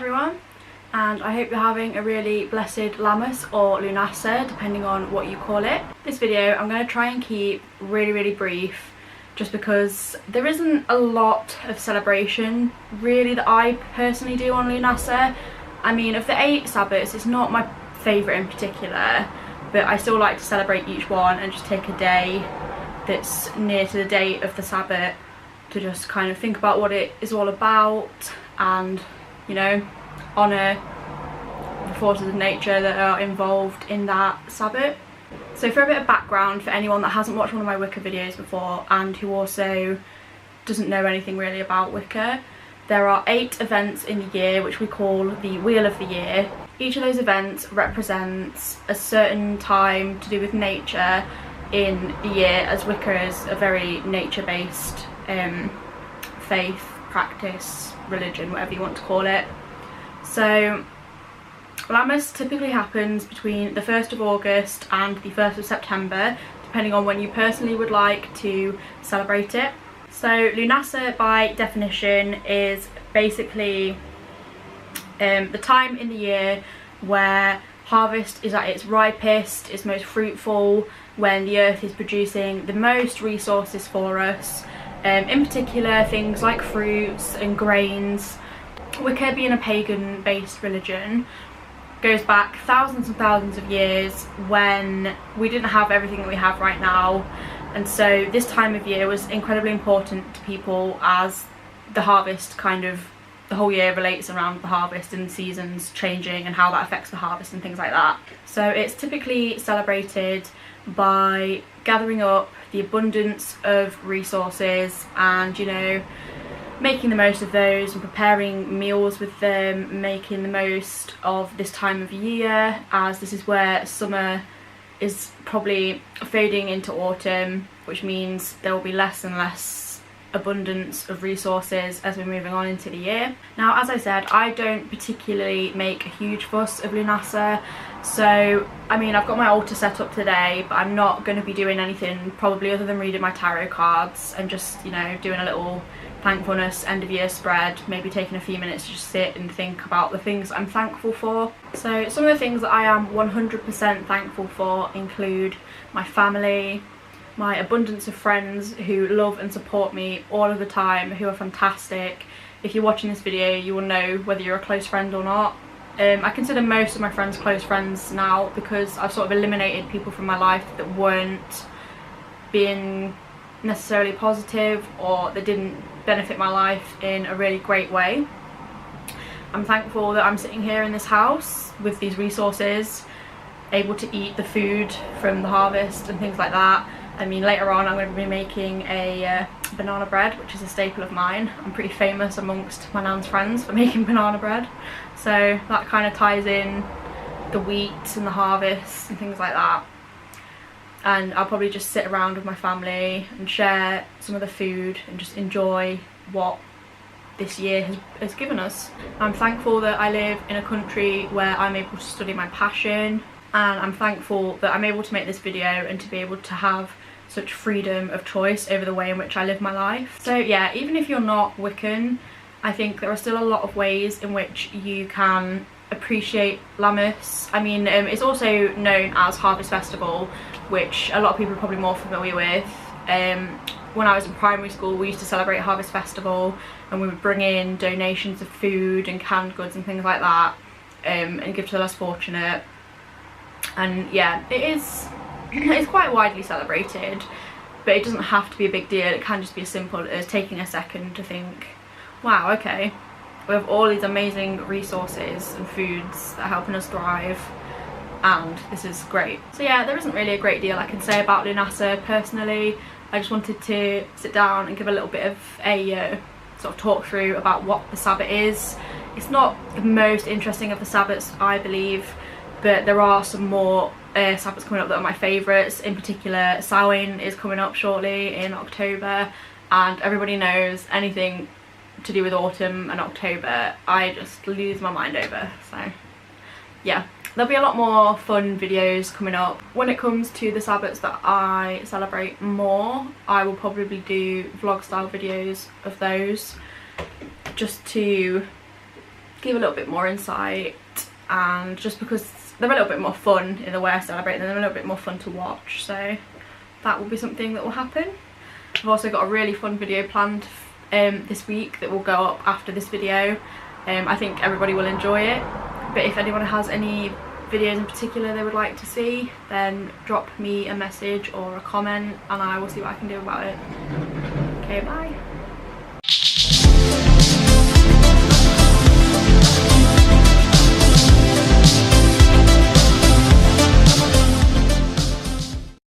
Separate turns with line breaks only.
everyone, and I hope you're having a really blessed Lammas or Lughnasadh, depending on what you call it. This video I'm going to try and keep really brief, just because there isn't a lot of celebration really that I personally do on Lughnasadh. I mean, of the 8 Sabbats, it's not my favourite in particular, but I still like to celebrate each one and just take a day that's near to the date of the Sabbat to just kind of think about what it is all about and, you know, honour the forces of nature that are involved in that Sabbat. So for a bit of background for anyone that hasn't watched one of my Wicca videos before and who also doesn't know anything really about Wicca, there are 8 events in the year which we call the Wheel of the Year. Each of those events represents a certain time to do with nature in the year, as Wicca is a very nature-based faith, practice, religion, whatever you want to call it. So Lammas typically happens between the 1st of August and the 1st of September, depending on when you personally would like to celebrate it. So Lughnasadh, by definition, is basically the time in the year where harvest is at its ripest, its most fruitful, when the earth is producing the most resources for us, in particular things like fruits and grains. Wicca, being a pagan-based religion, goes back thousands and thousands of years when we didn't have everything that we have right now, and so this time of year was incredibly important to people, as the harvest, kind of the whole year relates around the harvest and seasons changing and how that affects the harvest and things like that. So it's typically celebrated by gathering up the abundance of resources and, you know, making the most of those and preparing meals with them, making the most of this time of year, as this is where summer is probably fading into autumn, which means there will be less and less abundance of resources as we're moving on into the year. Now, as I said, I don't particularly make a huge fuss of Lughnasadh, so I mean, I've got my altar set up today, but I'm not going to be doing anything probably other than reading my tarot cards and just, you know, doing a little thankfulness end of year spread, maybe taking a few minutes to just sit and think about the things I'm thankful for. So some of the things that I am 100% thankful for include my family, my abundance of friends who love and support me all of the time, who are fantastic. If you're watching this video, you will know whether you're a close friend or not. I consider most of my friends close friends now, because I've sort of eliminated people from my life that weren't being necessarily positive or that didn't benefit my life in a really great way. I'm thankful that I'm sitting here in this house with these resources, able to eat the food from the harvest and things like that. I mean, later on I'm going to be making a banana bread, which is a staple of mine. I'm pretty famous amongst my nan's friends for making banana bread, so that kind of ties in the wheat and the harvest and things like that. And I'll probably just sit around with my family and share some of the food and just enjoy what this year has given us. I'm thankful that I live in a country where I'm able to study my passion, and I'm thankful that I'm able to make this video and to be able to have such freedom of choice over the way in which I live my life. So yeah, even if you're not Wiccan, I think there are still a lot of ways in which you can appreciate Lammas. I mean, it's also known as Harvest Festival, which a lot of people are probably more familiar with. When I was in primary school, we used to celebrate Harvest Festival, and we would bring in donations of food and canned goods and things like that, and give to the less fortunate. And yeah, it's quite widely celebrated, but it doesn't have to be a big deal. It can just be as simple as taking a second to think, wow, okay, we have all these amazing resources and foods that are helping us thrive, and this is great. So yeah, there isn't really a great deal I can say about Lughnasadh personally. I just wanted to sit down and give a little bit of a sort of talk through about what the Sabbat is. It's not the most interesting of the Sabbats, I believe, but there are some more Sabbats coming up that are my favourites. In particular, Samhain is coming up shortly in October, and everybody knows anything to do with autumn and October, I just lose my mind over. So yeah, there'll be a lot more fun videos coming up. When it comes to the Sabbats that I celebrate more, I will probably do vlog style videos of those, just to give a little bit more insight, and just because they're a little bit more fun in the way I celebrate them, they're a little bit more fun to watch, so that will be something that will happen. I've also got a really fun video planned this week that will go up after this video. I think everybody will enjoy it, but if anyone has any videos in particular they would like to see, then drop me a message or a comment and I will see what I can do about it. Okay, bye.